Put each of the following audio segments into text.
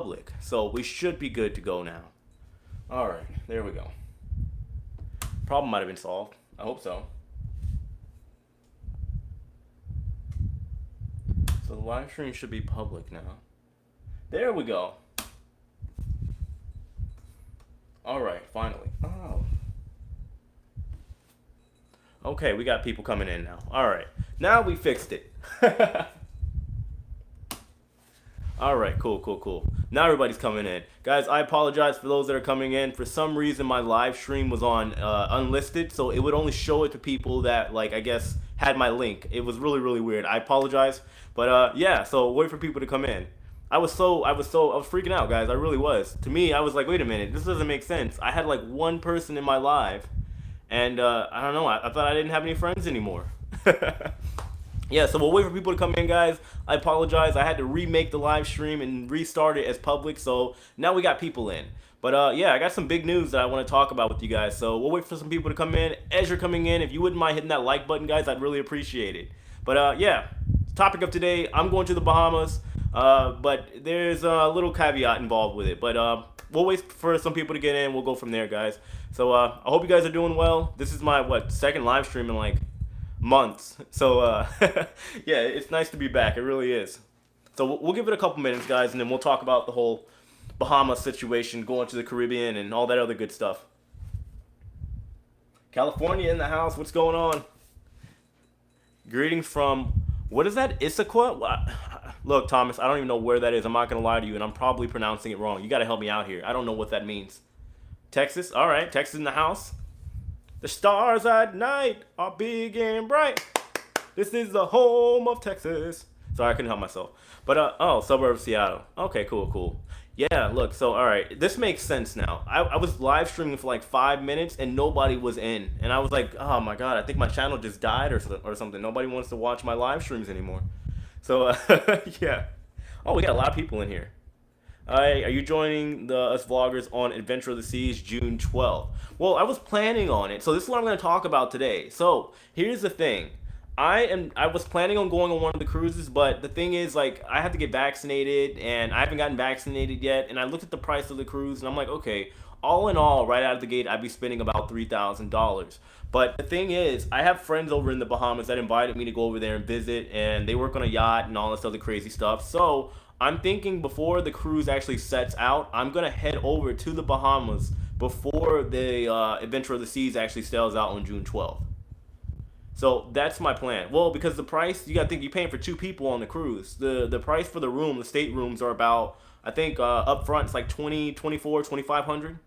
public. So we should be good to go now. All right, there we go. Problem might have been solved. I hope so. So the live stream should be public now. There we go. All right, finally. Oh. Okay, we got people coming in now. All right, now we fixed it. All right, cool. Now everybody's coming in. Guys, I apologize for those that are coming in. For some reason, my live stream was on unlisted, so it would only show it to people that, like, I guess, had my link. It was really weird. I apologize. But, yeah, so wait for people to come in. I was freaking out, guys. I really was. To me, I was like, wait a minute, this doesn't make sense. I had, like, one person in my live, and, I don't know, I thought I didn't have any friends anymore. Yeah, so we'll wait for people to come in, guys. I apologize. I had to remake the live stream and restart it as public, so now we got people in. But yeah, I got some big news that I want to talk about with you guys. So we'll wait for some people to come in. As you're coming in, if you wouldn't mind hitting that like button, guys, I'd really appreciate it. But yeah, topic of today, I'm going to the Bahamas. But there's a little caveat involved with it. But we'll wait for some people to get in. We'll go from there, guys. So I hope you guys are doing well. This is my, second live stream in, like, months. So yeah, it's nice to be back. It really is. So we'll give it a couple minutes, guys, and then we'll talk about the whole Bahamas situation, going to the Caribbean, and all that other good stuff. California in the house. What's going on? Greetings from, what is that? Issaquah? Look, Thomas, I don't even know where that is. I'm not gonna lie to you, and I'm probably pronouncing it wrong. You gotta help me out here. I don't know what that means. Texas. All right, Texas in the house. The stars at night are big and bright. This is the home of Texas. Sorry, I couldn't help myself. But, oh, suburb of Seattle. Okay, cool. Yeah, look, so, all right. This makes sense now. I was live streaming for like 5 minutes and nobody was in. And I was like, oh my God, I think my channel just died or something. Nobody wants to watch my live streams anymore. So, yeah. Oh, we got a lot of people in here. Are you joining us vloggers on Adventure of the Seas June 12th? Well, I was planning on it, so this is what I'm going to talk about today. So here's the thing. I was planning on going on one of the cruises, but the thing is, like, I have to get vaccinated, and I haven't gotten vaccinated yet, and I looked at the price of the cruise, and I'm like, okay, all in all, right out of the gate, I'd be spending about $3,000. But the thing is, I have friends over in the Bahamas that invited me to go over there and visit, and they work on a yacht and all this other crazy stuff. So I'm thinking before the cruise actually sets out, I'm going to head over to the Bahamas before the Adventure of the Seas actually sails out on June 12th. So that's my plan. Well, because the price, you got to think you're paying for two people on the cruise. The price for the room, the state rooms are about, I think up front it's like 20, 24, 2500.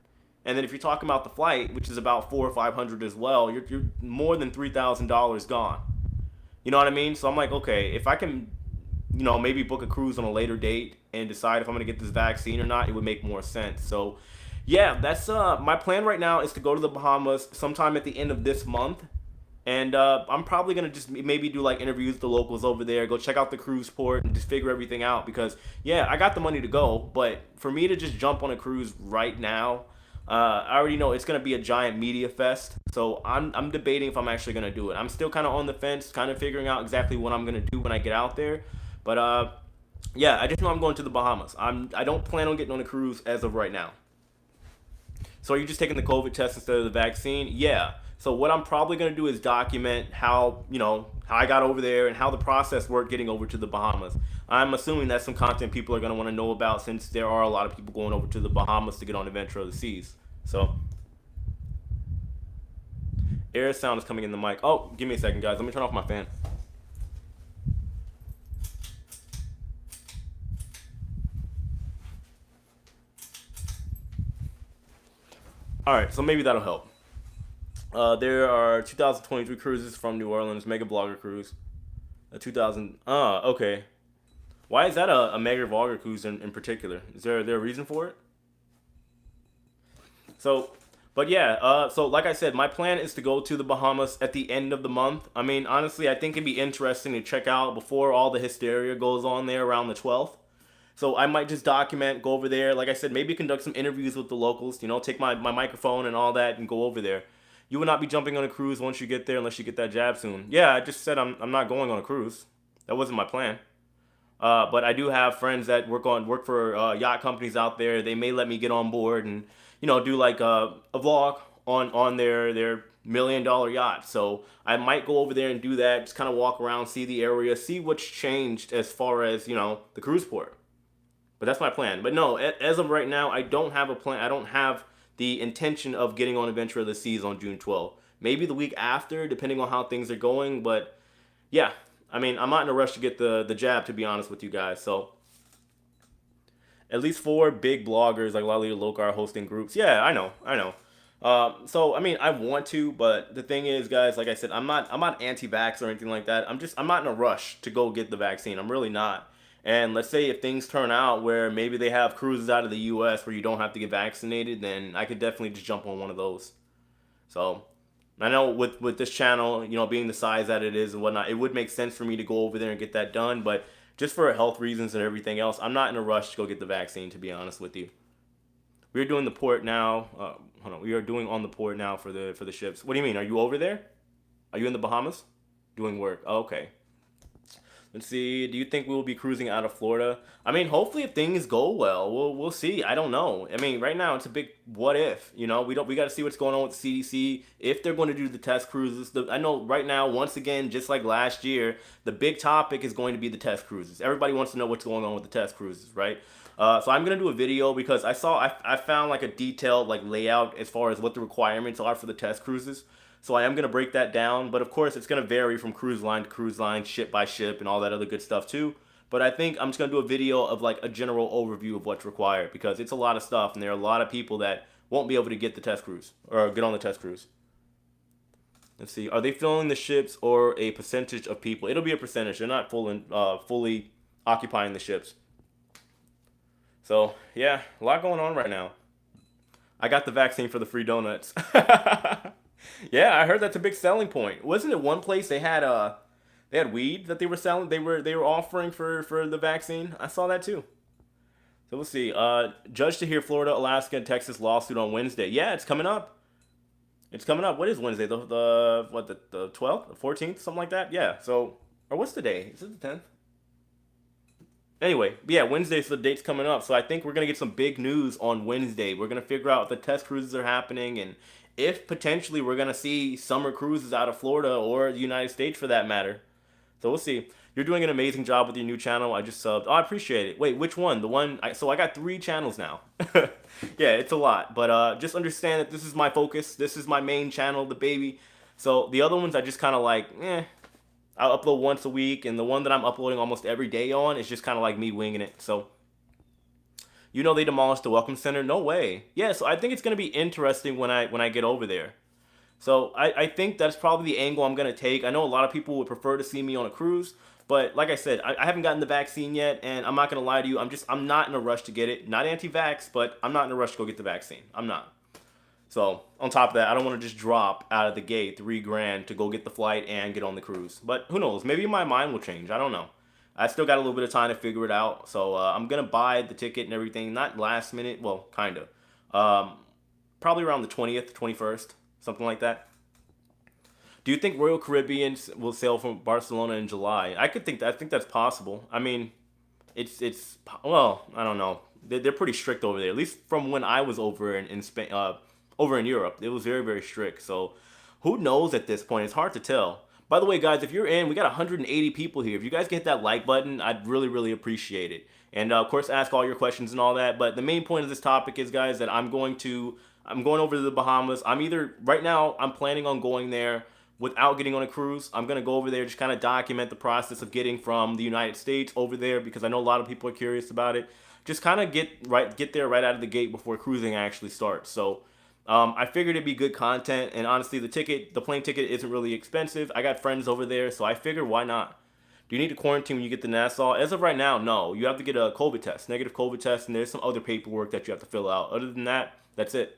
And then if you're talking about the flight, which is about 4 or 500 as well, you're more than $3,000 gone. You know what I mean? So I'm like, okay, if I can, maybe book a cruise on a later date and decide if I'm going to get this vaccine or not, it would make more sense. So, yeah, that's my plan right now is to go to the Bahamas sometime at the end of this month. And I'm probably going to just maybe do like interviews with the locals over there, go check out the cruise port and just figure everything out because, yeah, I got the money to go. But for me to just jump on a cruise right now, I already know it's going to be a giant media fest. So I'm debating if I'm actually going to do it. I'm still kind of on the fence, kind of figuring out exactly what I'm going to do when I get out there. But yeah, I just know I'm going to the Bahamas. I don't plan on getting on a cruise as of right now. So are you just taking the COVID test instead of the vaccine? Yeah. So what I'm probably going to do is document how I got over there and how the process worked getting over to the Bahamas. I'm assuming that's some content people are going to want to know about since there are a lot of people going over to the Bahamas to get on Adventure of the Seas. So air sound is coming in the mic. Oh, give me a second, guys. Let me turn off my fan. All right, so maybe that'll help. There are 2023 cruises from New Orleans, Mega Blogger Cruise. A 2000, okay. Why is that a Mega Blogger Cruise in particular? Is there a reason for it? So, but yeah, so like I said, my plan is to go to the Bahamas at the end of the month. I mean, honestly, I think it'd be interesting to check out before all the hysteria goes on there around the 12th. So I might just document, go over there. Like I said, maybe conduct some interviews with the locals, take my microphone and all that and go over there. You will not be jumping on a cruise once you get there unless you get that jab soon. Yeah, I just said I'm not going on a cruise. That wasn't my plan. But I do have friends that work for yacht companies out there. They may let me get on board and do like a vlog on their $1 million yacht. So I might go over there and do that. Just kind of walk around, see the area, see what's changed as far as the cruise port. But that's my plan. But no, as of right now, I don't have a plan. I don't have the intention of getting on Adventure of the Seas on June 12th. Maybe the week after, depending on how things are going. But yeah, I mean, I'm not in a rush to get the jab, to be honest with you guys. So at least 4 big bloggers like Lali Loka are hosting groups. Yeah, I know. So I mean, I want to, but the thing is, guys, like I said, I'm not anti-vax or anything like that. I'm not in a rush to go get the vaccine. I'm really not. And let's say if things turn out where maybe they have cruises out of the U.S. where you don't have to get vaccinated, then I could definitely just jump on one of those. So I know with this channel, being the size that it is and whatnot, it would make sense for me to go over there and get that done. But just for health reasons and everything else, I'm not in a rush to go get the vaccine, to be honest with you. We're doing the port now. Hold on. We are doing on the port now for the ships. What do you mean? Are you over there? Are you in the Bahamas? Doing work. Oh, okay. Let's see. Do you think we'll be cruising out of Florida? I mean, hopefully, if things go well, we'll see. I don't know. I mean, right now it's a big what if. We got to see what's going on with the CDC if they're going to do the test cruises. I know right now, once again, just like last year, the big topic is going to be the test cruises. Everybody wants to know what's going on with the test cruises, right? So I'm gonna do a video because I found like a detailed like layout as far as what the requirements are for the test cruises. So I am going to break that down, but of course it's going to vary from cruise line to cruise line, ship by ship, and all that other good stuff too. But I think I'm just going to do a video of like a general overview of what's required because it's a lot of stuff, and there are a lot of people that won't be able to get the test cruise or get on the test cruise. Let's see. Are they filling the ships or a percentage of people? It'll be a percentage. They're not fully occupying the ships. So yeah, a lot going on right now. I got the vaccine for the free donuts. Yeah, I heard that's a big selling point. Wasn't it one place they had weed that they were selling? They were offering for the vaccine. I saw that too. So let's see. Judge to hear Florida, Alaska, and Texas lawsuit on Wednesday. Yeah, it's coming up. It's coming up. What is Wednesday? The 12th, the 14th, something like that. Yeah. So or what's the day? Is it the 10th? Anyway, yeah, Wednesday's the date's coming up, so I think we're gonna get some big news on Wednesday. We're gonna figure out if the test cruises are happening and if potentially we're gonna see summer cruises out of Florida or the United States for that matter. So we'll see. You're doing an amazing job with your new channel. I just subbed. Oh, I appreciate it. Wait, which one? So I got 3 channels now. Yeah, it's a lot, but just understand that this is my focus. This is my main channel, the baby. So the other ones I just kind of like, I'll upload once a week, and the one that I'm uploading almost every day on is just kind of like me winging it. So, they demolished the Welcome Center? No way. Yeah, so I think it's going to be interesting when I get over there. So I think that's probably the angle I'm going to take. I know a lot of people would prefer to see me on a cruise, but like I said, I haven't gotten the vaccine yet, and I'm not going to lie to you. I'm not in a rush to get it. Not anti-vax, but I'm not in a rush to go get the vaccine. I'm not. So on top of that, I don't want to just drop out of the gate $3,000 to go get the flight and get on the cruise. But who knows? Maybe my mind will change. I don't know. I still got a little bit of time to figure it out. So I'm gonna buy the ticket and everything. Not last minute. Well, kind of. Probably around the 20th, 21st, something like that. Do you think Royal Caribbean will sail from Barcelona in July? I think that's possible. I mean, it's well, I don't know. They're pretty strict over there. At least from when I was over in Spain. Over in Europe, it was very, very strict. So who knows at this point? It's hard to tell. By the way, guys, if you're in, we got 180 people here. If you guys can hit that like button, I'd really, really appreciate it. And of course, ask all your questions and all that. But the main point of this topic is, guys, that I'm going over to the Bahamas. Right now, I'm planning on going there without getting on a cruise. I'm going to go over there, just kind of document the process of getting from the United States over there because I know a lot of people are curious about it. Just kind of get there right out of the gate before cruising actually starts. So I figured it'd be good content, and honestly, the plane ticket isn't really expensive. I got friends over there, so I figured why not? Do you need to quarantine when you get to Nassau? As of right now, no. You have to get a COVID test, negative COVID test, and there's some other paperwork that you have to fill out. Other than that, that's it.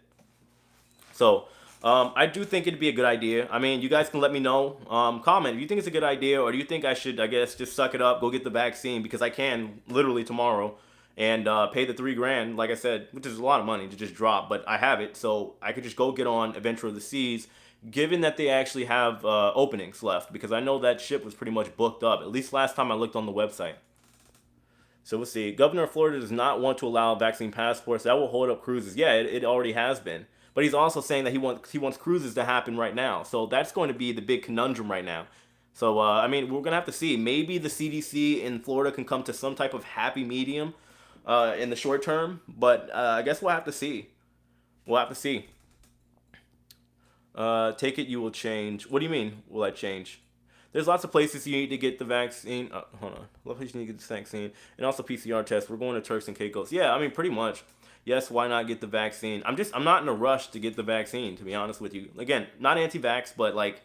So I do think it'd be a good idea. I mean, you guys can let me know. Comment. Do you think it's a good idea, or do you think I should, I guess, just suck it up, go get the vaccine, because I can literally tomorrow. And pay the $3,000, like I said, which is a lot of money to just drop, but I have it, so I could just go get on Adventure of the Seas, given that they actually have openings left, because I know that ship was pretty much booked up, at least last time I looked on the website. So we'll see. Governor of Florida does not want to allow vaccine passports. That will hold up cruises. Yeah, it already has been. But he's also saying that he wants cruises to happen right now. So that's going to be the big conundrum right now. So I mean, we're gonna have to see. Maybe the CDC in Florida can come to some type of happy medium in the short term. But I guess we'll have to see. We'll have to see. Take it, you will change. What do you mean? Will I change? There's lots of places you need to get the vaccine. Hold on. A lot of places you need to get the vaccine. And also PCR tests. We're going to Turks and Caicos. Yeah, I mean, pretty much. Yes, why not get the vaccine? I'm not in a rush to get the vaccine, to be honest with you. Again, not anti-vax, but like,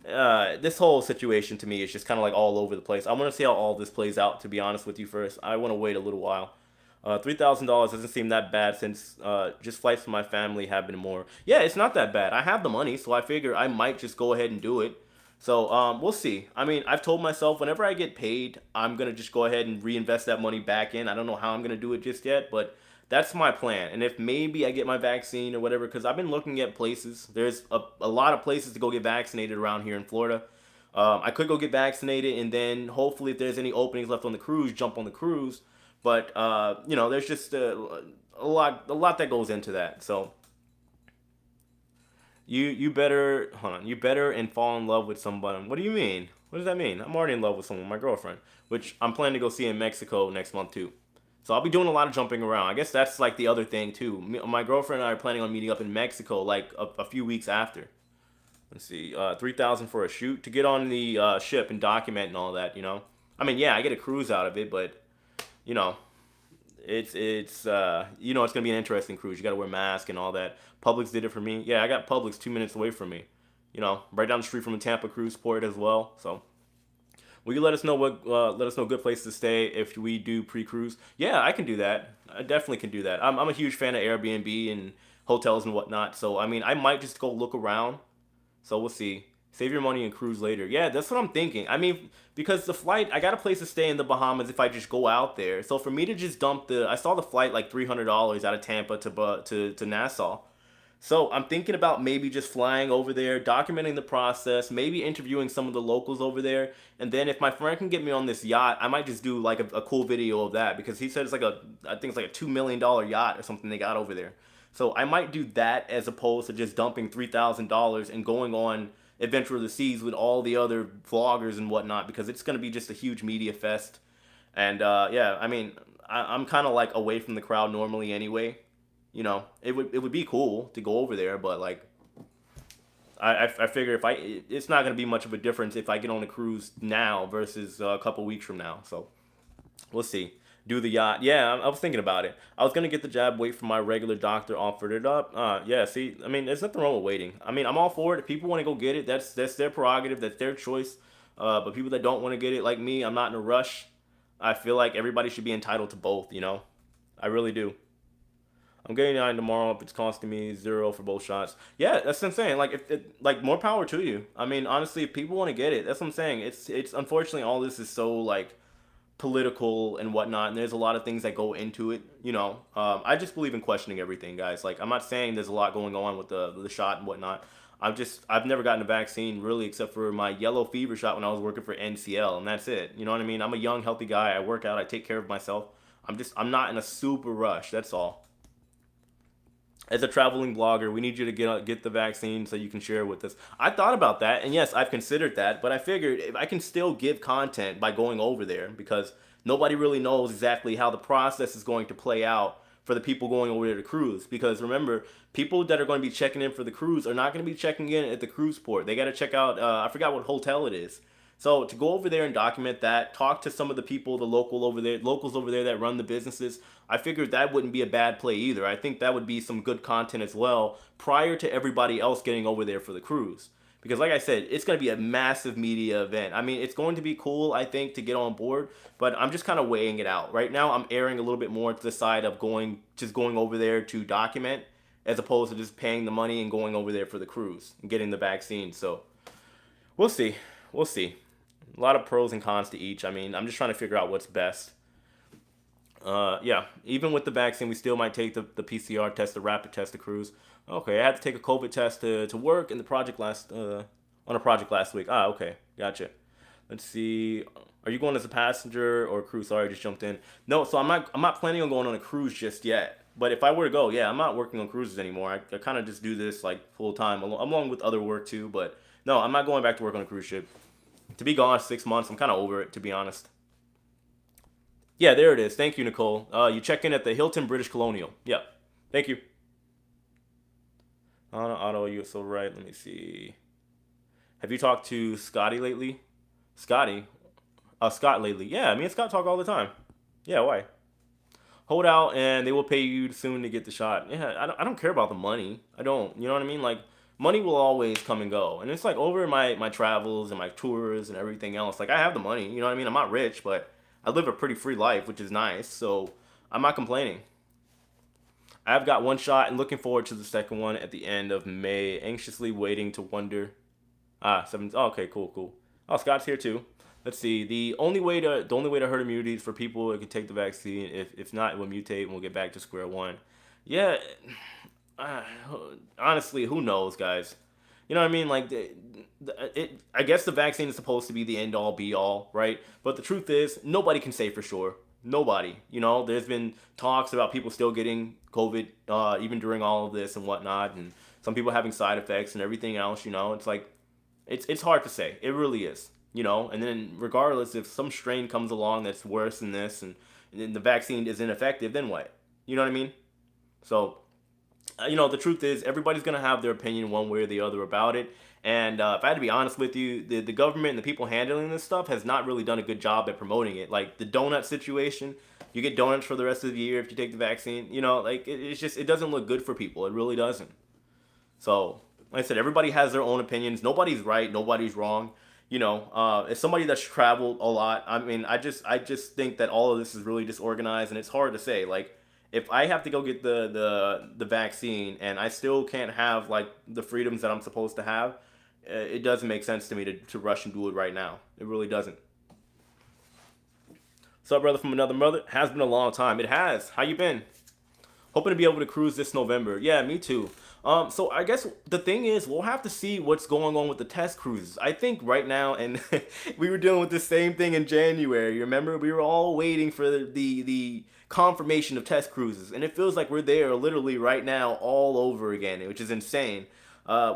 this whole situation to me is just kind of like all over the place. I want to see how all this plays out, to be honest with you first. I want to wait a little while. $3,000 doesn't seem that bad since just flights for my family have been more. Yeah, it's not that bad. I have the money, so I figure I might just go ahead and do it. So we'll see. I mean, I've told myself whenever I get paid, I'm gonna just go ahead and reinvest that money back in. I don't know how I'm gonna do it just yet, but that's my plan. And if maybe I get my vaccine or whatever, because I've been looking at places. There's a lot of places to go get vaccinated around here in Florida. I could go get vaccinated, and then hopefully, if there's any openings left on the cruise, jump on the cruise. But there's just a lot that goes into that. So you better hold on. You better and fall in love with somebody. What do you mean? What does that mean? I'm already in love with someone, my girlfriend, which I'm planning to go see in Mexico next month too. So I'll be doing a lot of jumping around. I guess that's like the other thing too. My girlfriend and I are planning on meeting up in Mexico like a few weeks after. Let's see, 3,000 for a shoot to get on the ship and document and all that. I mean, yeah, I get a cruise out of it, but you know, it's gonna be an interesting cruise. You gotta wear a mask and all that. Publix did it for me. Yeah, I got Publix 2 minutes away from me. Right down the street from a Tampa cruise port as well. So will you let us know good places to stay if we do pre-cruise? Yeah, I can do that. I definitely can do that. I'm a huge fan of Airbnb and hotels and whatnot. So I mean, I might just go look around. So we'll see. Save your money and cruise later. Yeah, that's what I'm thinking. I mean, because the flight, I got a place to stay in the Bahamas if I just go out there. So for me to just I saw the flight like $300 out of Tampa to Nassau. So I'm thinking about maybe just flying over there, documenting the process, maybe interviewing some of the locals over there, and then if my friend can get me on this yacht, I might just do like a cool video of that because he said I think it's like a $2 million yacht or something they got over there. So I might do that as opposed to just dumping $3,000 and going on Adventure of the Seas with all the other vloggers and whatnot because it's going to be just a huge media fest. And yeah, I mean, I'm kind of like away from the crowd normally anyway. It would be cool to go over there, but like I figure it's not gonna be much of a difference if I get on a cruise now versus a couple weeks from now. So we'll see. Do the yacht? Yeah, I was thinking about it. I was gonna get the jab, wait for my regular doctor offered it up. Yeah. See, I mean, there's nothing wrong with waiting. I mean, I'm all for it. If people want to go get it, that's their prerogative. That's their choice. But people that don't want to get it, like me, I'm not in a rush. I feel like everybody should be entitled to both. I really do. I'm getting 9 tomorrow if it's costing me 0 for both shots. Yeah, that's what I'm saying. Like if like more power to you. I mean, honestly, if people want to get it, that's what I'm saying. It's unfortunately all this is so like political and whatnot, and there's a lot of things that go into it. I just believe in questioning everything, guys. Like I'm not saying there's a lot going on with the shot and whatnot. I've never gotten a vaccine really except for my yellow fever shot when I was working for NCL, and that's it. You know what I mean? I'm a young, healthy guy. I work out. I take care of myself. I'm not in a super rush. That's all. As a traveling blogger, we need you to get the vaccine so you can share with us. I thought about that, and yes, I've considered that, but I figured if I can still give content by going over there because nobody really knows exactly how the process is going to play out for the people going over there to cruise. Because remember, people that are going to be checking in for the cruise are not going to be checking in at the cruise port. They got to check out, I forgot what hotel it is. So to go over there and document that, talk to some of the people, locals over there that run the businesses, I figured that wouldn't be a bad play either. I think that would be some good content as well prior to everybody else getting over there for the cruise. Because like I said, it's going to be a massive media event. I mean, it's going to be cool, I think, to get on board, but I'm just kind of weighing it out. Right now, I'm erring a little bit more to the side of going over there to document as opposed to just paying the money and going over there for the cruise and getting the vaccine. So we'll see. We'll see. A lot of pros and cons to each. I mean, I'm just trying to figure out what's best. Yeah, even with the vaccine, we still might take the PCR test, the rapid test to cruise. Okay, I had to take a COVID test to work in the project on a project last week. Okay, gotcha. Let's see. Are you going as a passenger or cruise? Sorry, I just jumped in. No, so I'm not planning on going on a cruise just yet. But if I were to go, yeah, I'm not working on cruises anymore. I kind of just do this like full time, along with other work too. But no, I'm not going back to work on a cruise ship. To be gone 6 months, I'm kind of over it, to be honest. Yeah, there it is. Thank you, Nicole. You check in at the Hilton British Colonial. Yeah, thank you. Auto, you so right. Let me see. Have you talked to Scotty lately? Scotty? Scott lately. Yeah, me and Scott talk all the time. Yeah, why? Hold out and they will pay you soon to get the shot. Yeah, I don't care about the money. I don't. You know what I mean? Like, money will always come and go. And it's like over my travels and my tours and everything else. Like, I have the money. You know what I mean? I'm not rich, but I live a pretty free life, which is nice. So I'm not complaining. I've got one shot and looking forward to the second one at the end of May. Anxiously waiting to wonder. Seven. Oh, okay, cool, cool. Oh, Scott's here too. Let's see. The only way to herd immunity is for people that can take the vaccine. If not, it will mutate and we'll get back to square one. Yeah. Uh, Honestly, who knows, guys? You know what I mean? Like, I guess the vaccine is supposed to be the end all be all, right? But the truth is, nobody can say for sure. Nobody. You know, there's been talks about people still getting COVID, even during all of this and whatnot, and some people having side effects and everything else. You know, it's like it's hard to say. It really is. You know, and then regardless, if some strain comes along that's worse than this, and then the vaccine is ineffective, then what? You know what I mean? So the truth is everybody's gonna have their opinion one way or the other about it. And if I had to be honest with you, the government and the people handling this stuff has not really done a good job at promoting it. Like the donut situation, you get donuts for the rest of the year if you take the vaccine. You know, like it's just it doesn't look good for people. It really doesn't. So, like I said, everybody has their own opinions. Nobody's right. Nobody's wrong. As somebody that's traveled a lot, I mean, I just think that all of this is really disorganized, and it's hard to say. Like, if I have to go get the vaccine and I still can't have like the freedoms that I'm supposed to have, it doesn't make sense to me to rush and do it right now. It really doesn't. What's up, brother from another mother? Has been a long time. It has. How you been? Hoping to be able to cruise this November. Yeah, me too. So I guess the thing is, we'll have to see what's going on with the test cruises. I think right now, and we were dealing with the same thing in January. Remember, we were all waiting for the confirmation of test cruises, and it feels like we're there literally right now, all over again, which is insane.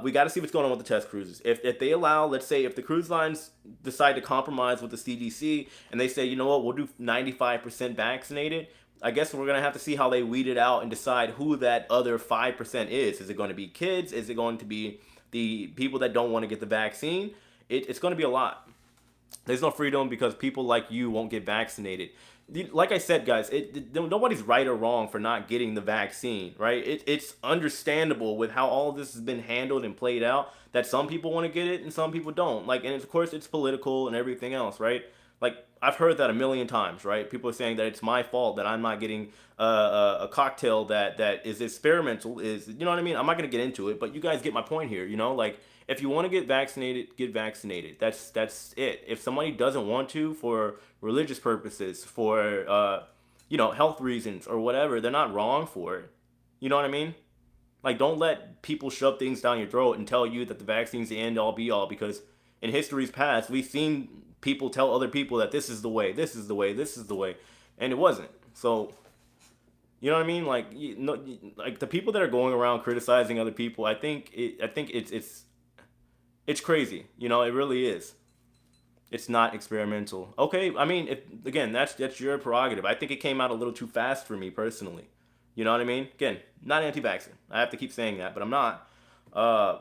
We got to see what's going on with the test cruises. If they allow, let's say, if the cruise lines decide to compromise with the CDC and they say, you know what, we'll do 95% vaccinated. I guess we're gonna have to see how they weed it out and decide who that other 5% is. Is it going to be kids? Is it going to be the people that don't want to get the vaccine? It's going to be a lot. There's no freedom because people like you won't get vaccinated. Like I said, guys, nobody's right or wrong for not getting the vaccine, right? It's understandable with how all of this has been handled and played out that some people want to get it and some people don't. Like, and of course, it's political and everything else, right? Like, I've heard that a million times, right? People are saying that it's my fault that I'm not getting a cocktail that is experimental. Is, you know what I mean? I'm not gonna get into it, but you guys get my point here. You know, like, if you want to get vaccinated, get vaccinated. That's it. If somebody doesn't want to for religious purposes, for health reasons or whatever, they're not wrong for it. You know what I mean? Like, don't let people shove things down your throat and tell you that the vaccine's the end all be all, because in history's past, we've seen people tell other people that this is the way, this is the way, this is the way, and it wasn't. So, you know what I mean? Like, like the people that are going around criticizing other people, I think it's crazy. You know, it really is. It's not experimental. Okay, I mean, if again, that's your prerogative. I think it came out a little too fast for me personally. You know what I mean? Again, not anti-vaxxer. I have to keep saying that, but I'm not. Uh,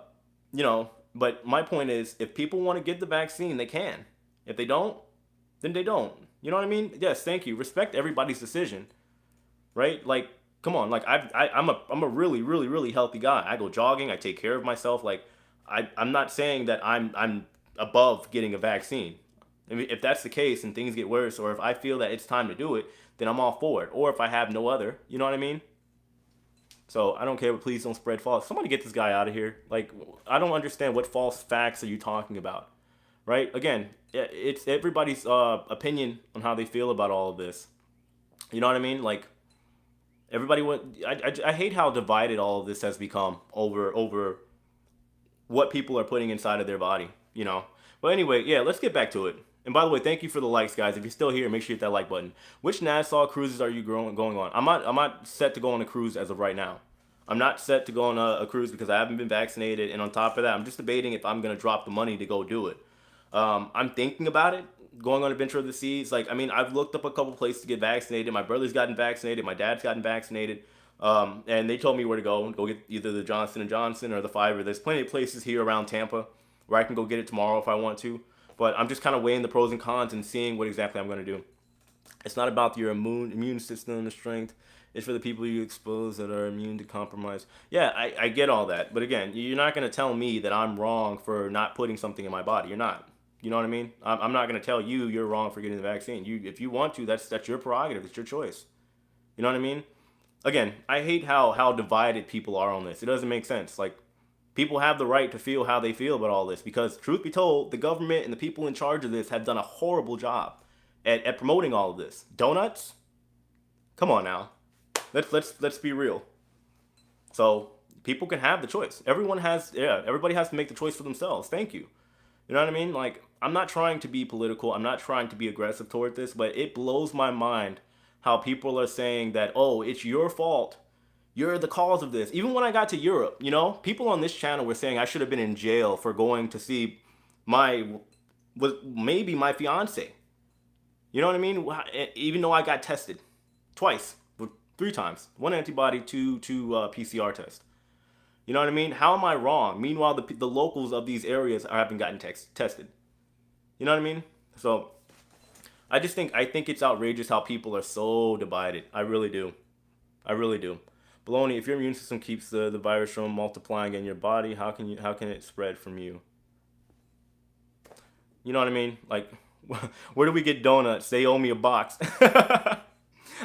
but my point is, if people want to get the vaccine, they can. If they don't, then they don't. You know what I mean? Yes, thank you. Respect everybody's decision, right? Like, come on. Like, I'm a really, really, really healthy guy. I go jogging. I take care of myself. Like, I'm not saying that I'm above getting a vaccine. I mean, if that's the case and things get worse, or if I feel that it's time to do it, then I'm all for it. Or if I have no other, you know what I mean? So I don't care, but please don't spread false. Somebody get this guy out of here. Like, I don't understand what false facts are you talking about, right? Again, it's everybody's opinion on how they feel about all of this. You know what I mean? Like, everybody went. I hate how divided all of this has become over what people are putting inside of their body. You know. But anyway, yeah, let's get back to it. And by the way, thank you for the likes, guys. If you're still here, make sure you hit that like button. Which Nassau cruises are you going on? I'm not set to go on a cruise as of right now. I'm not set to go on a cruise because I haven't been vaccinated, and on top of that, I'm just debating if I'm gonna drop the money to go do it. I'm thinking about it, going on Adventure of the Seas. Like, I mean, I've looked up a couple places to get vaccinated. My brother's gotten vaccinated. My dad's gotten vaccinated. And they told me where to go. Go get either the Johnson and Johnson or the Pfizer. There's plenty of places here around Tampa where I can go get it tomorrow if I want to. But I'm just kind of weighing the pros and cons and seeing what exactly I'm going to do. It's not about your immune system and the strength. It's for the people you expose that are immune to compromise. Yeah, I get all that. But again, you're not going to tell me that I'm wrong for not putting something in my body. You're not. You know what I mean? I'm not going to tell you you're wrong for getting the vaccine. If you want to, that's your prerogative. It's your choice. You know what I mean? Again, I hate how divided people are on this. It doesn't make sense. Like, people have the right to feel how they feel about all this because, truth be told, the government and the people in charge of this have done a horrible job at promoting all of this. Donuts? Come on now. Let's be real. So people can have the choice. Everybody has to make the choice for themselves. Thank you. You know what I mean? Like, I'm not trying to be political. I'm not trying to be aggressive toward this, but it blows my mind how people are saying that, oh, it's your fault. You're the cause of this. Even when I got to Europe, people on this channel were saying I should have been in jail for going to see my, was maybe my fiance. You know what I mean? Even though I got tested twice, 3 times, 1 antibody, two PCR test. You know what I mean? How am I wrong? Meanwhile, the locals of these areas haven't gotten tested. You know what I mean? So I think it's outrageous how people are so divided. I really do. I really do. Baloney, if your immune system keeps the virus from multiplying in your body, how can it spread from you? You know what I mean? Like, where do we get donuts? They owe me a box.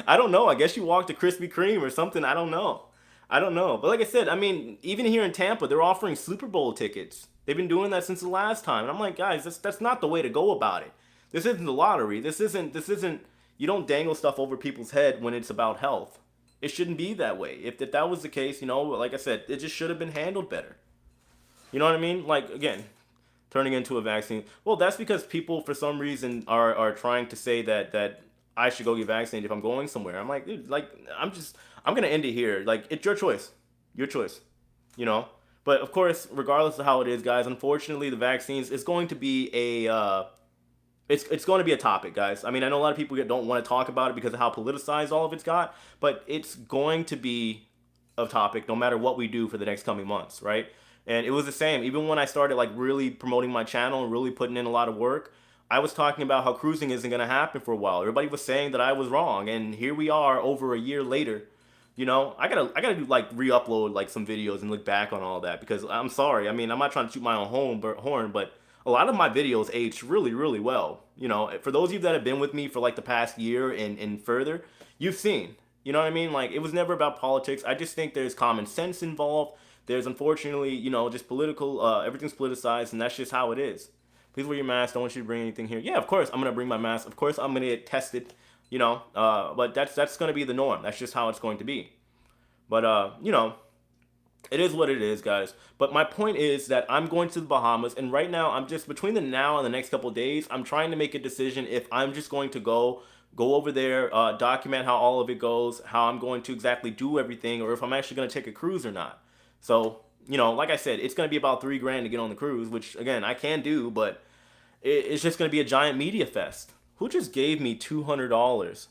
I don't know. I guess you walked to Krispy Kreme or something. I don't know. I don't know. But like I said, I mean, even here in Tampa, they're offering Super Bowl tickets. They've been doing that since the last time. And I'm like, guys, that's not the way to go about it. This isn't the lottery. This isn't you don't dangle stuff over people's head when it's about health. It shouldn't be that way. If that was the case, like I said, it just should have been handled better. You know what I mean? Like, again, turning into a vaccine. Well, that's because people, for some reason, are trying to say that I should go get vaccinated if I'm going somewhere. I'm like, dude, like, I'm gonna end it here. Like, it's your choice. Your choice. You know? But, of course, regardless of how it is, guys, unfortunately, the vaccines is going to be it's going to be a topic, guys. I mean, I know a lot of people don't want to talk about it because of how politicized all of it's got, but it's going to be a topic no matter what we do for the next coming months, right? And it was the same. Even when I started, like, really promoting my channel and really putting in a lot of work, I was talking about how cruising isn't going to happen for a while. Everybody was saying that I was wrong, and here we are over a year later. I gotta do, like, re-upload, like, some videos and look back on all that because I'm sorry. I mean, I'm not trying to shoot my own horn, but a lot of my videos aged really, really well. For those of you that have been with me for, like, the past year and further, you've seen. You know what I mean? Like, it was never about politics. I just think there's common sense involved. There's, unfortunately, just political, everything's politicized, and that's just how it is. Please wear your mask. Don't want you to bring anything here. Yeah, of course, I'm going to bring my mask. Of course, I'm going to get tested, but that's going to be the norm. That's just how it's going to be. But, it is what it is, guys. But my point is that I'm going to the Bahamas, and right now, I'm just, between the now and the next couple of days, I'm trying to make a decision if I'm just going to go over there, document how all of it goes, how I'm going to exactly do everything, or if I'm actually going to take a cruise or not. So, like I said, it's going to be about $3,000 to get on the cruise, which, again, I can do, but it's just going to be a giant media fest. Who just gave me $200?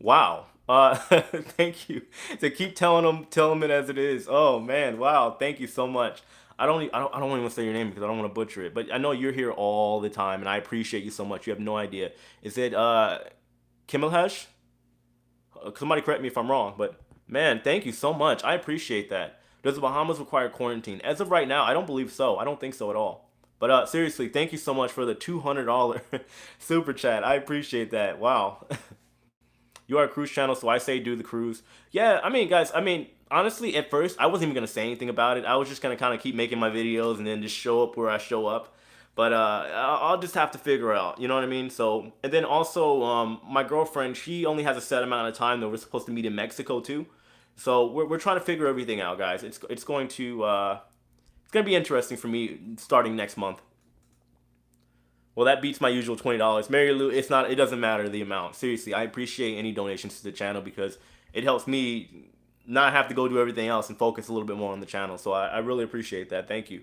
Wow. Thank you. So keep telling them it as it is. Oh man, wow. Thank you so much. I don't even want to say your name because I don't want to butcher it. But I know you're here all the time, and I appreciate you so much. You have no idea. Is it Kimmelhesh? Somebody correct me if I'm wrong, but man, thank you so much. I appreciate that. Does the Bahamas require quarantine? As of right now, I don't believe so. I don't think so at all. But seriously, thank you so much for the $200 super chat. I appreciate that. Wow. You are a cruise channel, so I say do the cruise. Yeah, I mean, guys, honestly, at first, I wasn't even going to say anything about it. I was just going to kind of keep making my videos and then just show up where I show up. But I'll just have to figure out, you know what I mean? So, and then also, my girlfriend, she only has a set amount of time that we're supposed to meet in Mexico, too. So, we're trying to figure everything out, guys. It's going to, it's going to be interesting for me starting next month. 'Cause, like I said, I wasn't even going to say anything about it. I was just going to kind of keep making my videos and then just show up where I show up. But I'll just have to figure out, you know what I mean? So, and then also, my girlfriend, she only has a set amount of time that we're supposed to meet in Mexico, too. So we're trying to figure everything out, guys. It's going to be interesting for me starting next month. Well, that beats my usual $20. Mary Lou, it's not. It doesn't matter the amount. Seriously, I appreciate any donations to the channel because it helps me not have to go do everything else and focus a little bit more on the channel. So I really appreciate that. Thank you.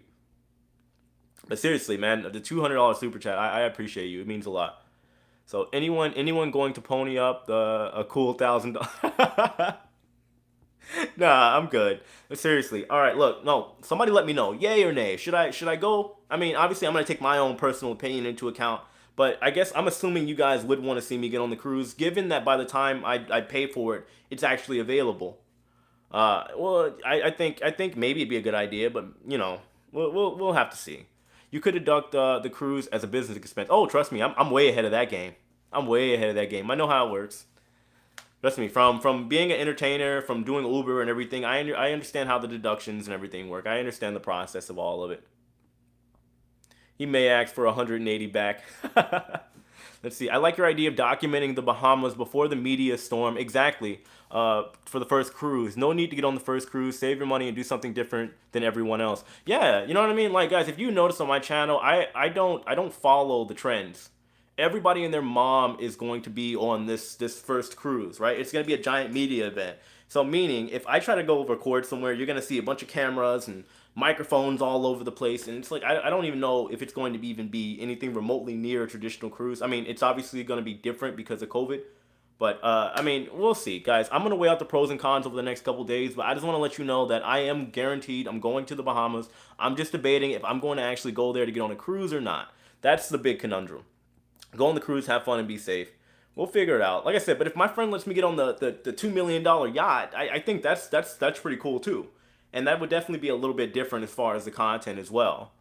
But seriously, man, the $200 super chat, I appreciate you. It means a lot. So anyone going to pony up a cool $1,000? Nah, I'm good. But seriously, all right. Look, no, somebody let me know, yay or nay. Should I go? I mean, obviously, I'm gonna take my own personal opinion into account, but I guess I'm assuming you guys would want to see me get on the cruise, given that by the time I pay for it, it's actually available. Well, I think maybe it'd be a good idea, but we'll have to see. You could deduct the cruise as a business expense. Oh, trust me, I'm way ahead of that game. I'm way ahead of that game. I know how it works. Trust me, from being an entertainer, from doing Uber and everything, I understand how the deductions and everything work. I understand the process of all of it. He may ask for 180 back. Let's see. I like your idea of documenting the Bahamas before the media storm. Exactly. For the first cruise, no need to get on the first cruise. Save your money and do something different than everyone else. Yeah, you know what I mean. Like guys, if you notice on my channel, I don't follow the trends. Everybody and their mom is going to be on this first cruise, right? It's going to be a giant media event. So meaning, if I try to go record somewhere, you're going to see a bunch of cameras and microphones all over the place, and it's like I don't even know if it's going to even be anything remotely near a traditional cruise. I mean, it's obviously going to be different because of COVID, but I mean, we'll see, guys. I'm gonna weigh out the pros and cons over the next couple days, but I just want to let you know that I am guaranteed I'm going to the Bahamas. I'm just debating if I'm going to actually go there to get on a cruise or not. That's the big conundrum. Go on the cruise, have fun, and be safe. We'll figure it out. Like I said, but if my friend lets me get on the $2 million yacht, I think that's pretty cool too. And that would definitely be a little bit different as far as the content as well.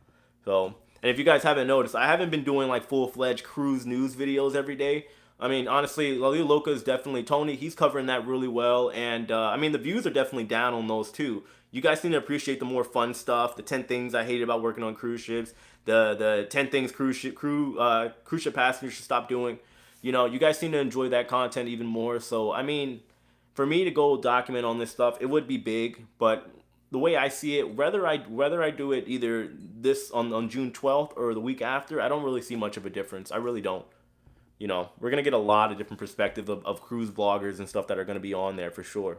So, and if you guys haven't noticed, I haven't been doing like full-fledged cruise news videos every day. I mean, honestly, Lalio Loca is definitely Tony. He's covering that really well, and I mean, the views are definitely down on those too. You guys seem to appreciate the more fun stuff, the 10 things I hated about working on cruise ships, the 10 things cruise ship passengers should stop doing. You guys seem to enjoy that content even more. So, I mean, for me to go document on this stuff, it would be big, but the way I see it, whether I do it either this on June 12th or the week after, I don't really see much of a difference. I really don't. We're gonna get a lot of different perspectives of cruise vloggers and stuff that are gonna be on there for sure.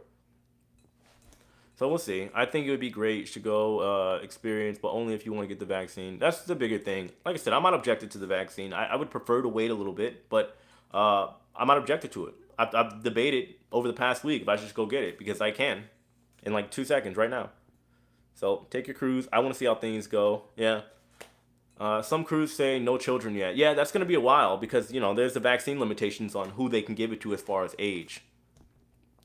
So we'll see. I think it would be great to go experience, but only if you want to get the vaccine. That's the bigger thing. Like I said, I'm not objected to the vaccine. I would prefer to wait a little bit, but I'm not objected to it. I've debated over the past week if I should just go get it because I can in like 2 seconds right now. So take your cruise. I want to see how things go. Yeah. Some crews say no children yet. Yeah, that's going to be a while because, there's the vaccine limitations on who they can give it to as far as age.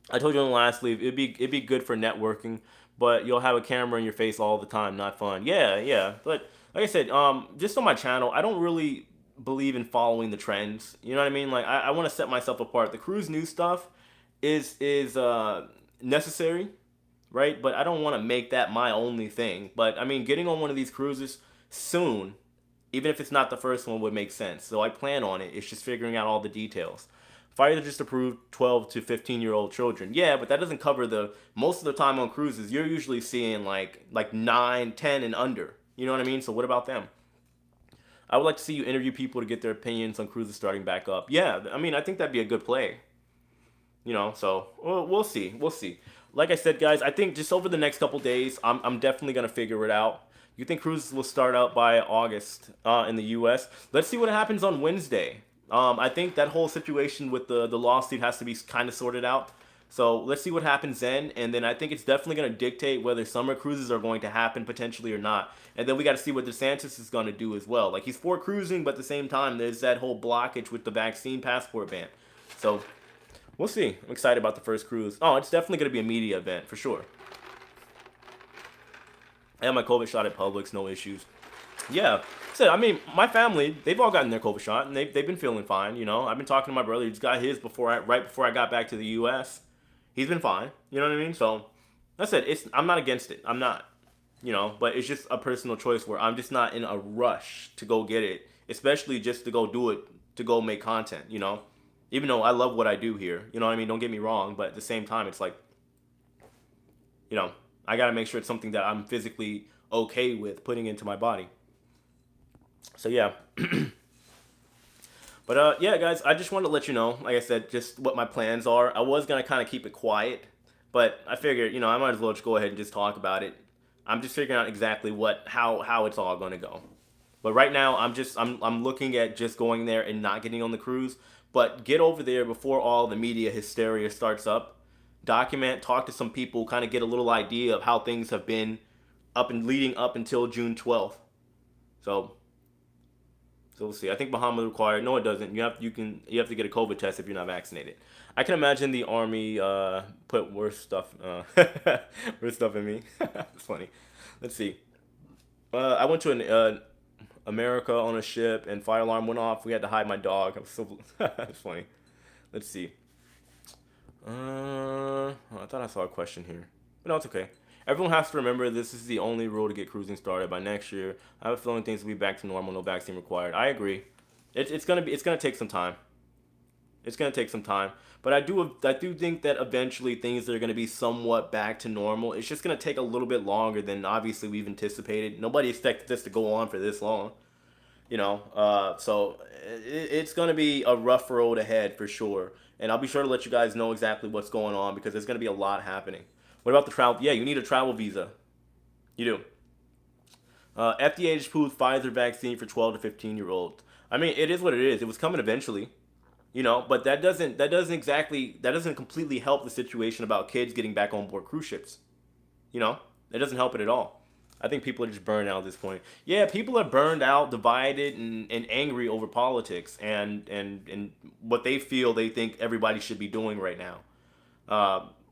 I told you on the last leave, it'd be good for networking, but you'll have a camera in your face all the time. Not fun. Yeah, yeah. But like I said, just on my channel, I don't really believe in following the trends. You know what I mean? Like I want to set myself apart. The cruise news stuff is necessary, right? But I don't want to make that my only thing. But I mean, getting on one of these cruises soon, even if it's not the first one, would make sense. So I plan on it. It's just figuring out all the details. Fire just approved 12 to 15-year-old children. Yeah, but that doesn't cover the most of the time on cruises. You're usually seeing like 9, 10, and under. You know what I mean? So what about them? I would like to see you interview people to get their opinions on cruises starting back up. Yeah, I mean, I think that'd be a good play. So we'll see. We'll see. Like I said, guys, I think just over the next couple days, I'm definitely gonna figure it out. You think cruises will start out by August in the U.S.? Let's see what happens on Wednesday. I think that whole situation with the lawsuit has to be kind of sorted out. So let's see what happens then, and then I think it's definitely going to dictate whether summer cruises are going to happen potentially or not. And then we got to see what DeSantis is going to do as well. Like he's for cruising, but at the same time, there's that whole blockage with the vaccine passport ban. So we'll see. I'm excited about the first cruise. Oh, it's definitely going to be a media event for sure. I had my COVID shot at Publix, no issues. Yeah. So, I mean, my family, they've all gotten their COVID shot, and they've been feeling fine, I've been talking to my brother. He's got his right before I got back to the U.S. He's been fine. You know what I mean? So, that's it. I'm not against it. I'm not. But it's just a personal choice where I'm just not in a rush to go get it, especially just to go do it, to go make content, Even though I love what I do here, you know what I mean? Don't get me wrong, but at the same time, it's like, I got to make sure it's something that I'm physically okay with putting into my body. So yeah, But yeah, guys, I just wanted to let you know, like I said, just what my plans are. I was gonna kind of keep it quiet, but I figured, I might as well just go ahead and just talk about it. I'm just figuring out exactly how it's all gonna go. But right now, I'm looking at just going there and not getting on the cruise. But get over there before all the media hysteria starts up. Document, talk to some people, kind of get a little idea of how things have been up and leading up until June 12th. So we'll see. I think Bahamas required. No, it doesn't. You have to get a COVID test if you're not vaccinated. I can imagine the army put worse stuff worse stuff in me. It's funny. Let's see. I went to an America on a ship and fire alarm went off. We had to hide my dog. I was so it's funny. Let's see. I thought I saw a question here, but no, it's okay. Everyone has to remember this is the only rule to get cruising started by next year. I have a feeling things will be back to normal, no vaccine required. I agree. It's gonna take some time. It's gonna take some time, but I do think that eventually things are gonna be somewhat back to normal. It's just gonna take a little bit longer than obviously we've anticipated. Nobody expected this to go on for this long, so it's gonna be a rough road ahead for sure. And I'll be sure to let you guys know exactly what's going on because there's gonna be a lot happening. What about the travel? Yeah, you need a travel visa. You do. FDA just approved Pfizer vaccine for 12 to 15-year-olds. I mean, it is what it is. It was coming eventually, but that doesn't completely help the situation about kids getting back on board cruise ships. It doesn't help it at all. I think people are just burned out at this point. Yeah, people are burned out, divided, and angry over politics and what they think everybody should be doing right now.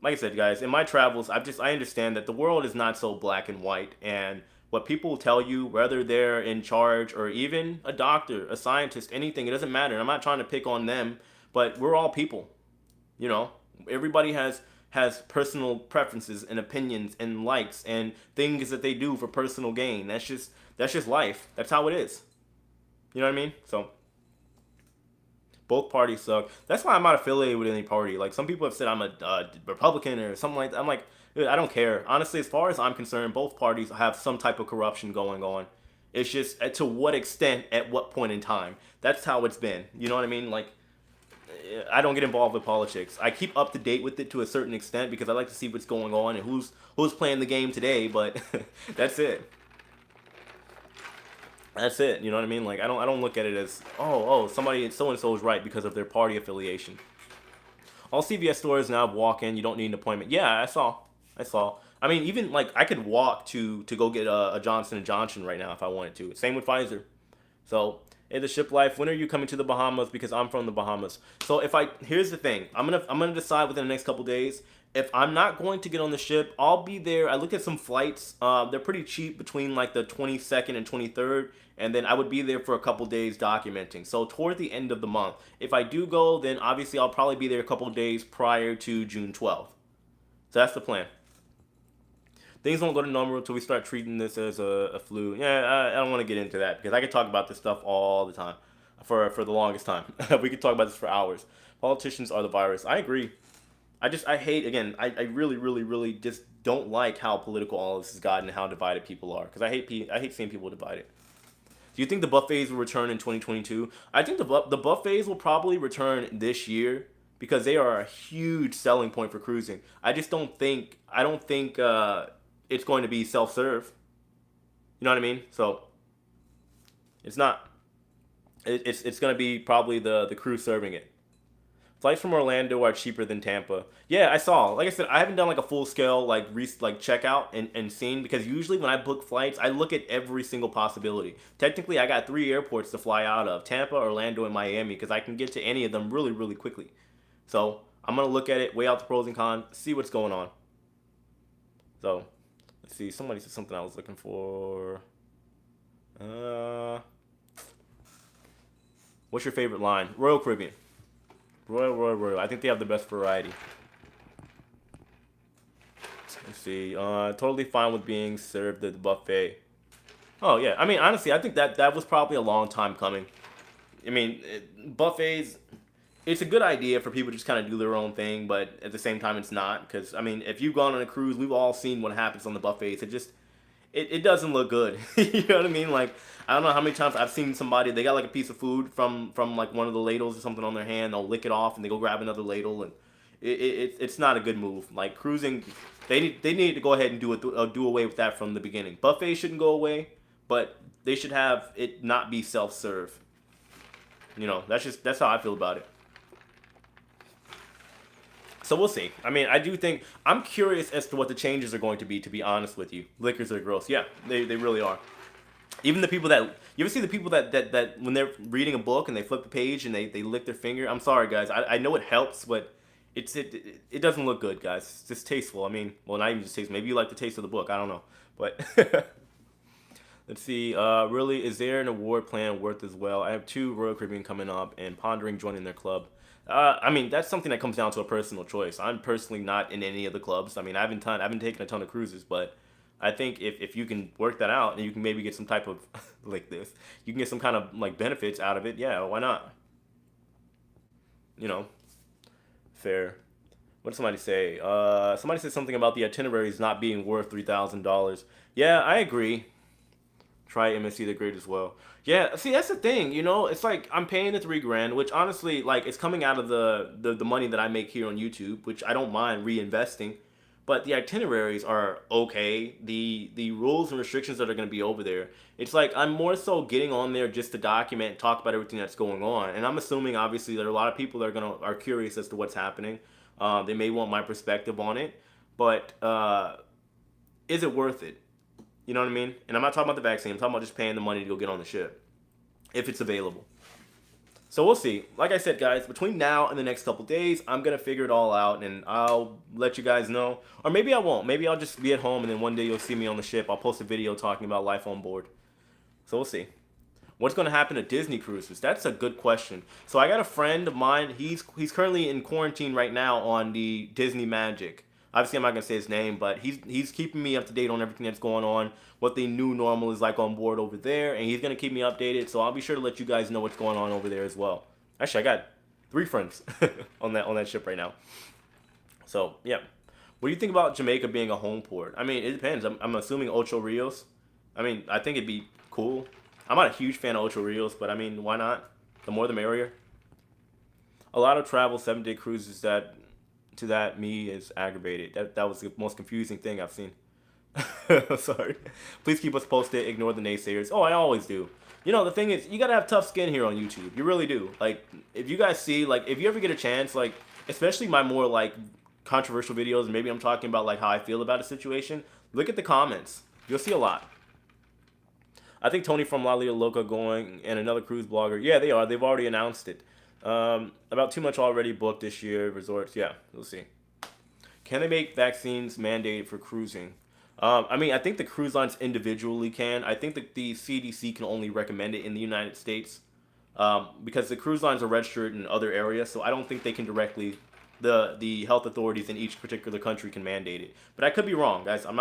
Like I said, guys, in my travels, I understand that the world is not so black and white, and what people tell you, whether they're in charge or even a doctor, a scientist, anything, it doesn't matter. I'm not trying to pick on them, but we're all people. You know, everybody has personal preferences and opinions and likes and things that they do for personal gain. That's just life. That's how it is. You know what I mean? So both parties suck. That's why I'm not affiliated with any party. Like some people have said I'm a Republican or something like that. I'm like, dude, I don't care. Honestly, as far as I'm concerned, both parties have some type of corruption going on. It's just to what extent, at what point in time. That's how it's been. You know what I mean? Like, I don't get involved with politics. I keep up to date with it to a certain extent because I like to see what's going on and who's playing the game today. But that's it. That's it. You know what I mean? Like I don't look at it as somebody so and so is right because of their party affiliation. All CVS stores now have walk-in. You don't need an appointment. Yeah, I saw. I mean, even like I could walk to go get a Johnson and Johnson right now if I wanted to. Same with Pfizer. So, hey, the Shiplife, when are you coming to the Bahamas? Because I'm from the Bahamas. So here's the thing, I'm gonna decide within the next couple days. If I'm not going to get on the ship, I'll be there. I looked at some flights. They're pretty cheap between like the 22nd and 23rd, and then I would be there for a couple days documenting. So toward the end of the month, if I do go, then obviously I'll probably be there a couple days prior to June 12th. So that's the plan. Things don't go to normal until we start treating this as a flu. Yeah, I don't want to get into that because I could talk about this stuff all the time for the longest time. We could talk about this for hours. Politicians are the virus. I agree. I hate, again, I really, really, really just don't like how political all this has gotten and how divided people are because I hate seeing people divided. Do you think the buffets will return in 2022? I think the buffets will probably return this year because they are a huge selling point for cruising. I don't think it's going to be self-serve. You know what I mean? So it's not. It's going to be probably the crew serving it. Flights from Orlando are cheaper than Tampa. Yeah, I saw. Like I said, I haven't done like a full scale like checkout and seen because usually when I book flights, I look at every single possibility. Technically, I got 3 airports to fly out of: Tampa, Orlando, and Miami, because I can get to any of them really, really quickly. So I'm gonna look at it, weigh out the pros and cons, see what's going on. So let's see. Somebody said something I was looking for. What's your favorite line? Royal Caribbean. Royal. I think they have the best variety. Let's see. Totally fine with being served at the buffet. Oh yeah. I mean, honestly, I think that was probably a long time coming. I mean, buffets. It's a good idea for people to just kind of do their own thing, but at the same time, it's not because I mean, if you've gone on a cruise, we've all seen what happens on the buffets. it doesn't look good. You know what I mean? Like, I don't know how many times I've seen somebody, they got like a piece of food from like one of the ladles or something on their hand. They'll lick it off and they go grab another ladle, and it's not a good move. Like cruising, they need to go ahead and do away with that from the beginning. Buffets shouldn't go away, but they should have it not be self serve. You know, that's how I feel about it. So we'll see. I mean, I do think I'm curious as to what the changes are going to be. To be honest with you, liquors are gross. Yeah, they really are. Even the people that you ever see the people that when they're reading a book and they flip the page and they lick their finger. I'm sorry, guys. I know it helps, but it doesn't look good, guys. It's just tasteful. I mean, well, not even just taste. Maybe you like the taste of the book. I don't know, but let's see. Really, is there an award plan worth as well? I have two Royal Caribbean coming up and pondering joining their club. I mean, that's something that comes down to a personal choice. I'm personally not in any of the clubs. I mean, I haven't taken a ton of cruises, but I think if you can work that out and you can maybe get some type of like this, you can get some kind of like benefits out of it. Yeah, why not? You know, fair. What did somebody say? Somebody said something about the itineraries not being worth $3,000. Yeah, I agree. Try MSC, they're great as well. Yeah, see that's the thing, you know, it's like I'm paying the 3 grand, which honestly, like it's coming out of the money that I make here on YouTube, which I don't mind reinvesting. But the itineraries are okay. The rules and restrictions that are gonna be over there, it's like I'm more so getting on there just to document, talk about everything that's going on. And I'm assuming obviously there are a lot of people that are curious as to what's happening. They may want my perspective on it, but is it worth it? You know what I mean? And I'm not talking about the vaccine. I'm talking about just paying the money to go get on the ship if it's available. So we'll see. Like I said, guys, between now and the next couple days, I'm gonna figure it all out, and I'll let you guys know. Or maybe I won't. Maybe I'll just be at home, and then one day you'll see me on the ship. I'll post a video talking about life on board. So we'll see. What's gonna happen to Disney cruises? That's a good question. So I got a friend of mine. He's currently in quarantine right now on the Disney Magic. Obviously, I'm not gonna say his name, but he's keeping me up to date on everything that's going on, what the new normal is like on board over there, and he's gonna keep me updated. So I'll be sure to let you guys know what's going on over there as well. Actually, I got 3 friends on that ship right now. So yeah, what do you think about Jamaica being a home port? I mean, it depends. I'm assuming Ocho Rios. I mean, I think it'd be cool. I'm not a huge fan of Ocho Rios, but I mean, why not? The more the merrier. A lot of travel 7-day cruises that me is aggravated. That was the most confusing thing I've seen. Sorry. Please keep us posted. Ignore the naysayers. Oh, I always do. You know, the thing is, you gotta have tough skin here on YouTube. You really do. Like, if you guys see, like, if you ever get a chance, like, especially my more, like, controversial videos, and maybe I'm talking about, like, how I feel about a situation, look at the comments. You'll see a lot. I think Tony from La Liga Loca going, and another cruise blogger. Yeah, they are. They've already announced it. About too much already booked this year. Resorts. Yeah, we'll see. Can they make vaccines mandated for cruising? I mean, I think the cruise lines individually can. I think that the CDC can only recommend it in the United States because the cruise lines are registered in other areas, so I don't think they can directly. The health authorities in each particular country can mandate it. But I could be wrong, guys. I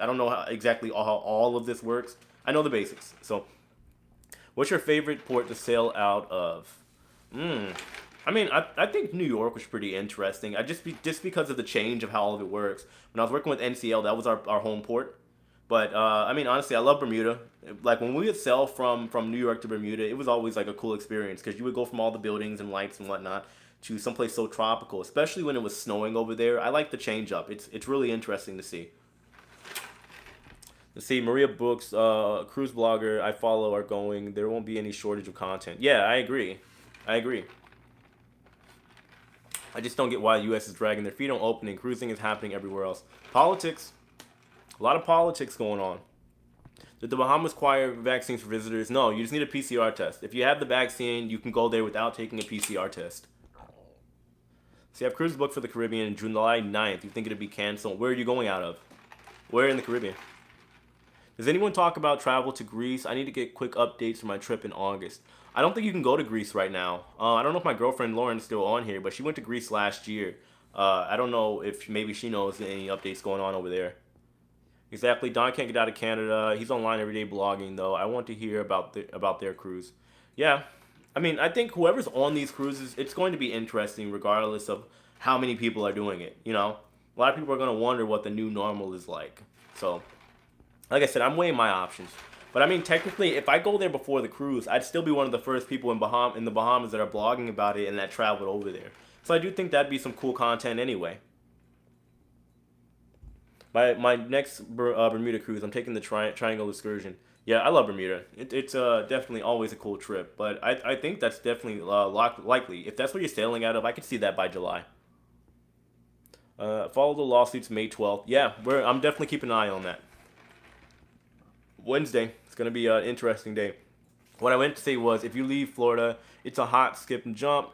don't know exactly how all of this works. I know the basics. So, what's your favorite port to sail out of? I mean, I think New York was pretty interesting. Just because of the change of how all of it works. When I was working with NCL, that was our home port. But I mean, honestly, I love Bermuda. Like when we would sail from New York to Bermuda, it was always like a cool experience because you would go from all the buildings and lights and whatnot to someplace so tropical, especially when it was snowing over there. I like the change up. It's really interesting to see. Let's see, Maria Books, cruise blogger I follow are going. There won't be any shortage of content. Yeah, I agree. I agree. I just don't get why the U.S. is dragging their feet on opening. Cruising is happening everywhere else. Politics. A lot of politics going on. Did the Bahamas require vaccines for visitors? No, you just need a PCR test. If you have the vaccine, you can go there without taking a PCR test. So you have cruise booked for the Caribbean July 9th. You think it'd be canceled. Where are you going out of? Where in the Caribbean? Does anyone talk about travel to Greece? I need to get quick updates for my trip in August. I don't think you can go to Greece right now. I don't know if my girlfriend Lauren's still on here, but she went to Greece last year. I don't know if maybe she knows any updates going on over there. Exactly. Don can't get out of Canada. He's online every day blogging, though. I want to hear about their cruise. Yeah. I mean, I think whoever's on these cruises, it's going to be interesting regardless of how many people are doing it, you know? A lot of people are going to wonder what the new normal is like. So, Like I said, I'm weighing my options. But I mean, technically, if I go there before the cruise, I'd still be one of the first people in the Bahamas that are blogging about it and that traveled over there. So I do think that'd be some cool content anyway. My next Bermuda cruise, I'm taking the Triangle Excursion. Yeah, I love Bermuda. It's definitely always a cool trip. But I think that's definitely likely. If that's what you're sailing out of, I could see that by July. Follow the lawsuits May 12th. Yeah, I'm definitely keeping an eye on that. Wednesday. It's going to be an interesting day. What I meant to say was if you leave Florida, it's a hot skip and jump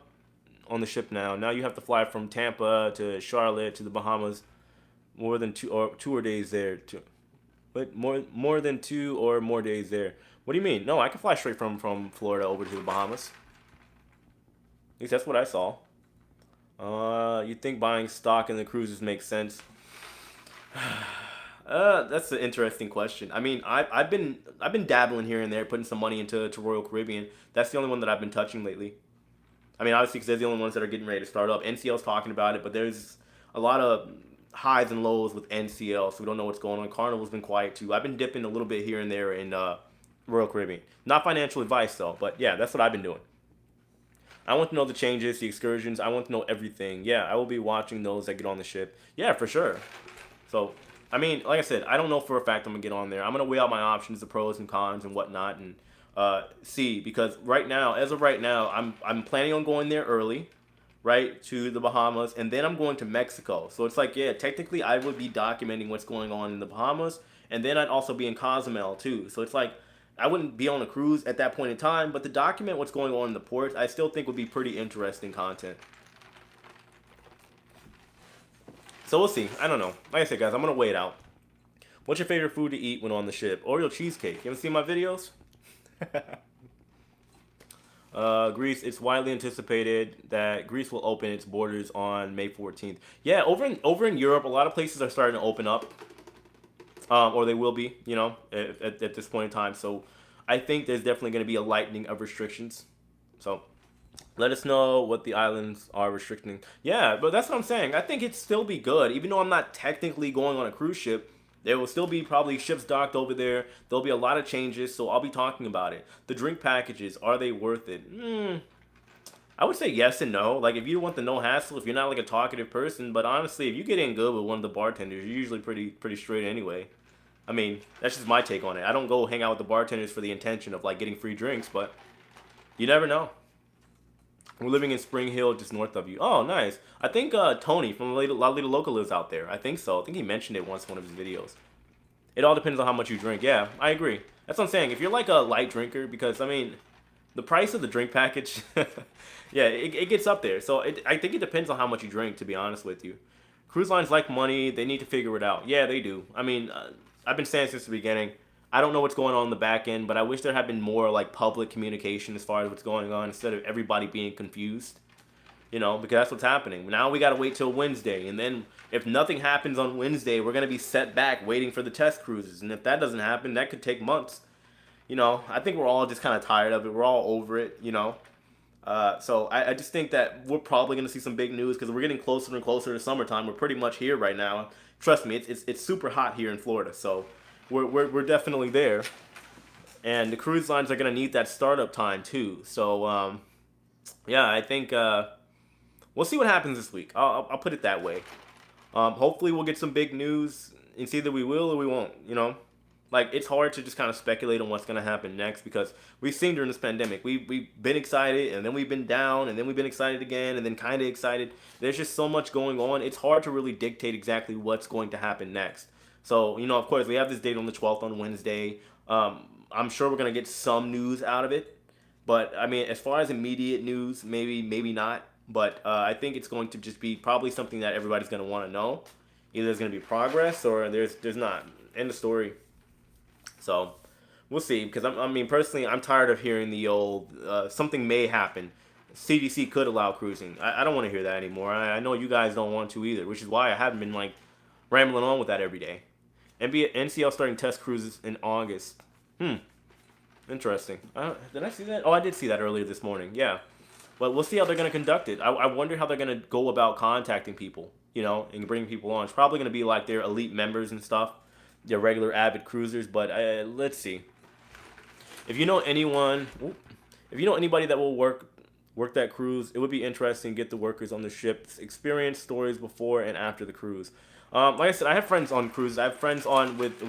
on the ship now. Now you have to fly from Tampa to Charlotte to the Bahamas. More than two or days there. But more than 2 or more days there. What do you mean? No, I can fly straight from Florida over to the Bahamas. At least that's what I saw. You think buying stock in the cruises makes sense? That's an interesting question. I mean, I've been dabbling here and there, putting some money into Royal Caribbean. That's the only one that I've been touching lately. I mean, obviously, because they're the only ones that are getting ready to start up. NCL's talking about it, but there's a lot of highs and lows with NCL, so we don't know what's going on. Carnival's been quiet too. I've been dipping a little bit here and there in Royal Caribbean. Not financial advice though, but yeah, that's what I've been doing. I want to know the changes, the excursions. I want to know everything. Yeah, I will be watching those that get on the ship. Yeah, for sure. So, I mean, like I said, I don't know for a fact I'm gonna get on there. I'm gonna weigh out my options, the pros and cons and whatnot, and see because right now, as of right now, I'm planning on going there early, right to the Bahamas, and then I'm going to Mexico. So it's like, yeah, technically I would be documenting what's going on in the Bahamas, and then I'd also be in Cozumel too. So it's like I wouldn't be on a cruise at that point in time, but to document what's going on in the ports, I still think would be pretty interesting content. So we'll see. I don't know. Like I said, guys, I'm gonna wait out. What's your favorite food to eat when on the ship? Oreo cheesecake. You haven't seen my videos? Greece. It's widely anticipated that Greece will open its borders on May 14th. Yeah, over in Europe, a lot of places are starting to open up, or they will be. At this point in time. So I think there's definitely going to be a lightening of restrictions. So let us know what the islands are restricting. Yeah, but that's what I'm saying. I think it'd still be good, even though I'm not technically going on a cruise ship. There will still be probably ships docked over there. There'll be a lot of changes, so I'll be talking about it. The drink packages, are they worth it? I would say yes and no. Like, if you want the no hassle, if you're not like a talkative person, but honestly, if you get in good with one of the bartenders, you're usually pretty straight anyway. I mean, that's just my take on it. I don't go hang out with the bartenders for the intention of like getting free drinks, but you never know. We're living in Spring Hill, just north of you. Oh, nice. I think Tony from La Lita Loca lives out there. I think so. I think he mentioned it once in one of his videos. It all depends on how much you drink. Yeah, I agree. That's what I'm saying. If you're like a light drinker, because I mean, the price of the drink package, yeah, it gets up there. So I think it depends on how much you drink, to be honest with you. Cruise lines like money. They need to figure it out. Yeah, they do. I mean, I've been saying since the beginning. I don't know what's going on in the back end, but I wish there had been more like public communication as far as what's going on instead of everybody being confused. Because that's what's happening. Now we got to wait till Wednesday, and then if nothing happens on Wednesday, we're going to be set back waiting for the test cruises. And if that doesn't happen, that could take months. I think we're all just kind of tired of it. We're all over it. So I just think that we're probably going to see some big news because we're getting closer and closer to summertime. We're pretty much here right now. Trust me, it's super hot here in Florida. So we're definitely there. And the cruise lines are going to need that startup time too. So, yeah, I think we'll see what happens this week. I'll put it that way. Hopefully we'll get some big news. It's either we will or we won't, Like, it's hard to just kind of speculate on what's going to happen next because we've seen during this pandemic, we've been excited, and then we've been down, and then we've been excited again, and then kind of excited. There's just so much going on. It's hard to really dictate exactly what's going to happen next. So, of course, we have this date on the 12th on Wednesday. I'm sure we're going to get some news out of it. But, I mean, as far as immediate news, maybe not. But I think it's going to just be probably something that everybody's going to want to know. Either there's going to be progress or there's not. End of story. So, we'll see. Because, I mean, personally, I'm tired of hearing the old something may happen. CDC could allow cruising. I don't want to hear that anymore. I know you guys don't want to either, which is why I haven't been, like, rambling on with that every day. NCL starting test cruises in August. Interesting. Did I see that? Oh, I did see that earlier this morning. Yeah. But we'll see how they're going to conduct it. I wonder how they're going to go about contacting people, and bringing people on. It's probably going to be like their elite members and stuff. your regular avid cruisers. But let's see. If you know anyone, if you know anybody that will work that cruise, it would be interesting to get the workers on the ships experience stories before and after the cruise. Like I said, I have friends on cruises. I have friends on with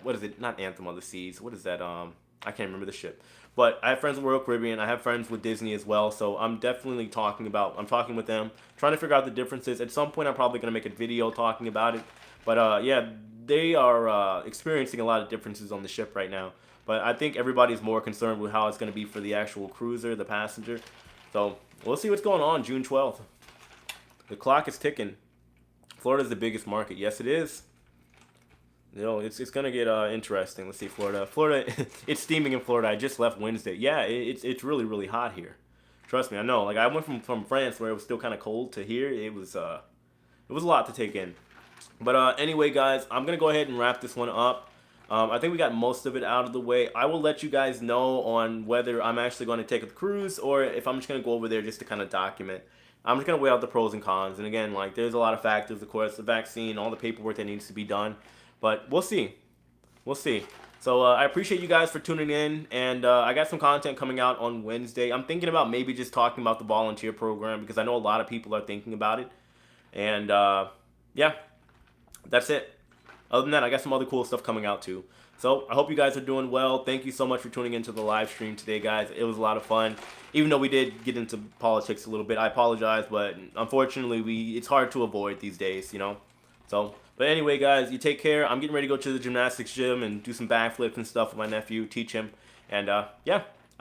what is it? Not Anthem of the Seas. What is that? I can't remember the ship. But I have friends with Royal Caribbean. I have friends with Disney as well. So I'm definitely I'm talking with them, trying to figure out the differences. At some point, I'm probably gonna make a video talking about it. But yeah, they are experiencing a lot of differences on the ship right now. But I think everybody's more concerned with how it's going to be for the actual cruiser, the passenger. So we'll see what's going on June 12th. The clock is ticking. Florida's the biggest market. Yes, it is. You know, it's going to get interesting. Let's see, Florida. Florida, it's steaming in Florida. I just left Wednesday. Yeah, it's really, really hot here. Trust me, I know. Like, I went from France where it was still kind of cold to here. It was a lot to take in. But anyway, guys, I'm going to go ahead and wrap this one up. I think we got most of it out of the way. I will let you guys know on whether I'm actually going to take a cruise or if I'm just going to go over there just to kind of document. I'm just going to weigh out the pros and cons. And again, like, there's a lot of factors, of course, the vaccine, all the paperwork that needs to be done. But we'll see. We'll see. So I appreciate you guys for tuning in. And I got some content coming out on Wednesday. I'm thinking about maybe just talking about the volunteer program because I know a lot of people are thinking about it. And yeah, that's it. Other than that, I got some other cool stuff coming out too. So I hope you guys are doing well. Thank you so much for tuning into the live stream today, guys. It was a lot of fun. Even though we did get into politics a little bit, I apologize, but unfortunately, it's hard to avoid these days, you know. So, but anyway, guys, you take care. I'm getting ready to go to the gymnastics gym and do some backflips and stuff with my nephew, teach him. And yeah.